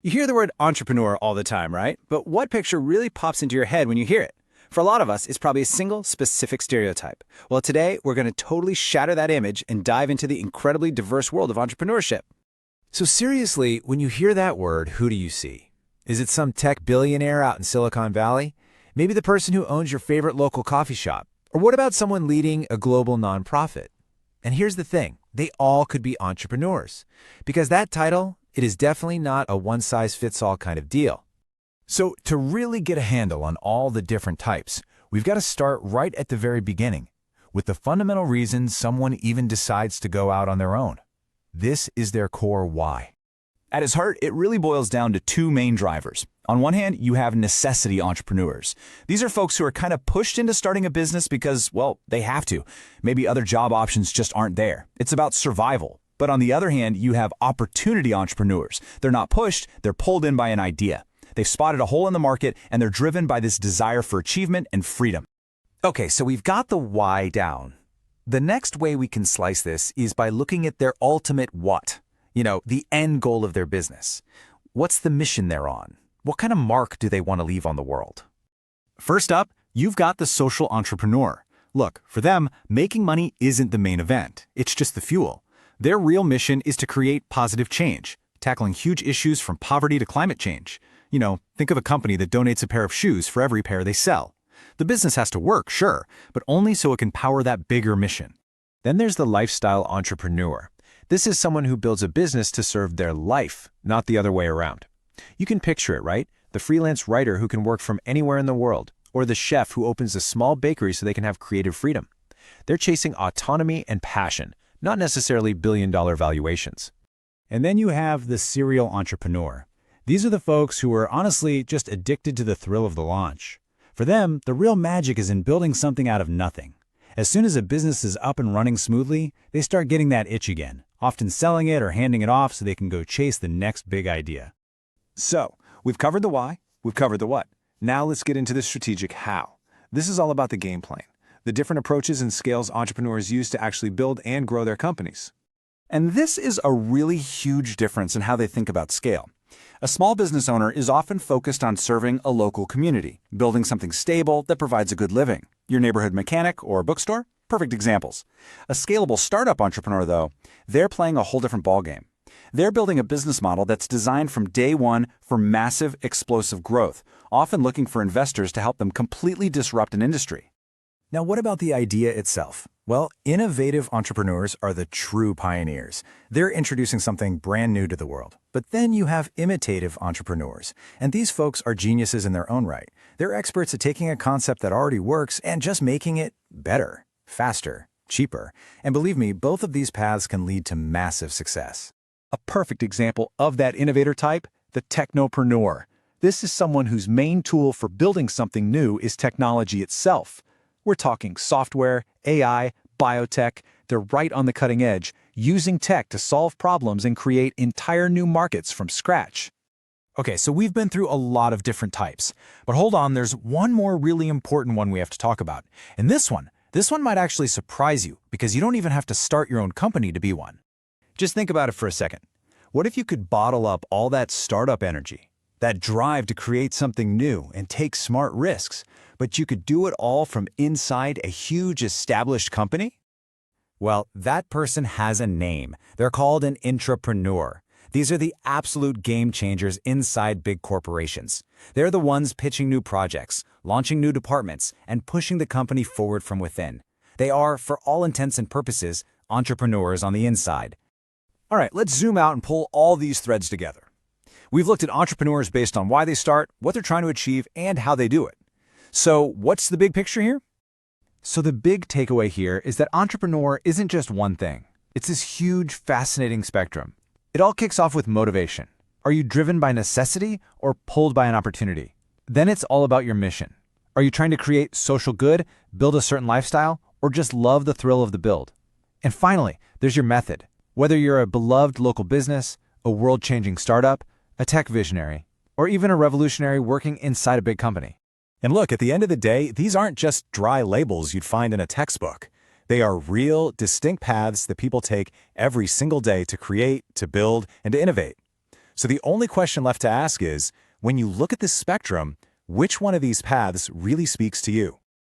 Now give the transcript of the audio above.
You hear the word entrepreneur all the time, right? But what picture really pops into your head when you hear it? For a lot of us, it's probably a single, specific stereotype. Well, today, we're going to totally shatter that image and dive into the incredibly diverse world of entrepreneurship. So seriously, when you hear that word, who do you see? Is it some tech billionaire out in Silicon Valley? Maybe the person who owns your favorite local coffee shop? Or what about someone leading a global nonprofit? And here's the thing, they all could be entrepreneurs. Because that title, it is definitely not a one-size-fits-all kind of deal. So to really get a handle on all the different types, we've got to start right at the very beginning, with the fundamental reason someone even decides to go out on their own. This is their core why. At its heart, it really boils down to two main drivers. On one hand, you have necessity entrepreneurs. These are folks who are kind of pushed into starting a business because, well, they have to. Maybe other job options just aren't there. It's about survival. But on the other hand, you have opportunity entrepreneurs. They're not pushed, they're pulled in by an idea. They've spotted a hole in the market and they're driven by this desire for achievement and freedom. Okay, so we've got the why down. The next way we can slice this is by looking at their ultimate what. The end goal of their business. What's the mission they're on? What kind of mark do they want to leave on the world? First up, you've got the social entrepreneur. Look, for them, making money isn't the main event. It's just the fuel. Their real mission is to create positive change, tackling huge issues from poverty to climate change. Think of a company that donates a pair of shoes for every pair they sell. The business has to work, sure, but only so it can power that bigger mission. Then there's the lifestyle entrepreneur. This is someone who builds a business to serve their life, not the other way around. You can picture it, right? The freelance writer who can work from anywhere in the world, or the chef who opens a small bakery so they can have creative freedom. They're chasing autonomy and passion, not necessarily billion-dollar valuations. And then you have the serial entrepreneur. These are the folks who are honestly just addicted to the thrill of the launch. For them, the real magic is in building something out of nothing. As soon as a business is up and running smoothly, they start getting that itch again, often selling it or handing it off so they can go chase the next big idea. So, we've covered the why, we've covered the what. Now let's get into the strategic how. This is all about the game plan, the different approaches and scales entrepreneurs use to actually build and grow their companies. And this is a really huge difference in how they think about scale. A small business owner is often focused on serving a local community, building something stable that provides a good living. Your neighborhood mechanic or bookstore? Perfect examples. A scalable startup entrepreneur, though, they're playing a whole different ballgame. They're building a business model that's designed from day one for massive, explosive growth, often looking for investors to help them completely disrupt an industry. Now, what about the idea itself? Well, innovative entrepreneurs are the true pioneers. They're introducing something brand new to the world. But then you have imitative entrepreneurs, and these folks are geniuses in their own right. They're experts at taking a concept that already works and just making it better, faster, cheaper. And believe me, both of these paths can lead to massive success. A perfect example of that innovator type, the technopreneur. This is someone whose main tool for building something new is technology itself. We're talking software, AI, biotech. They're right on the cutting edge, using tech to solve problems and create entire new markets from scratch. Okay, so we've been through a lot of different types. But hold on, there's one more really important one we have to talk about. And this one might actually surprise you because you don't even have to start your own company to be one. Just think about it for a second. What if you could bottle up all that startup energy, that drive to create something new and take smart risks, but you could do it all from inside a huge established company? Well, that person has a name. They're called an intrapreneur. These are the absolute game changers inside big corporations. They're the ones pitching new projects, launching new departments, and pushing the company forward from within. They are, for all intents and purposes, entrepreneurs on the inside. All right, let's zoom out and pull all these threads together. We've looked at entrepreneurs based on why they start, what they're trying to achieve, and how they do it. So what's the big picture here? So the big takeaway here is that entrepreneur isn't just one thing. It's this huge, fascinating spectrum. It all kicks off with motivation. Are you driven by necessity or pulled by an opportunity? Then it's all about your mission. Are you trying to create social good, build a certain lifestyle, or just love the thrill of the build? And finally, there's your method. Whether you're a beloved local business, a world-changing startup, a tech visionary, or even a revolutionary working inside a big company. And look, at the end of the day, these aren't just dry labels you'd find in a textbook. They are real, distinct paths that people take every single day to create, to build, and to innovate. So the only question left to ask is, when you look at this spectrum, which one of these paths really speaks to you?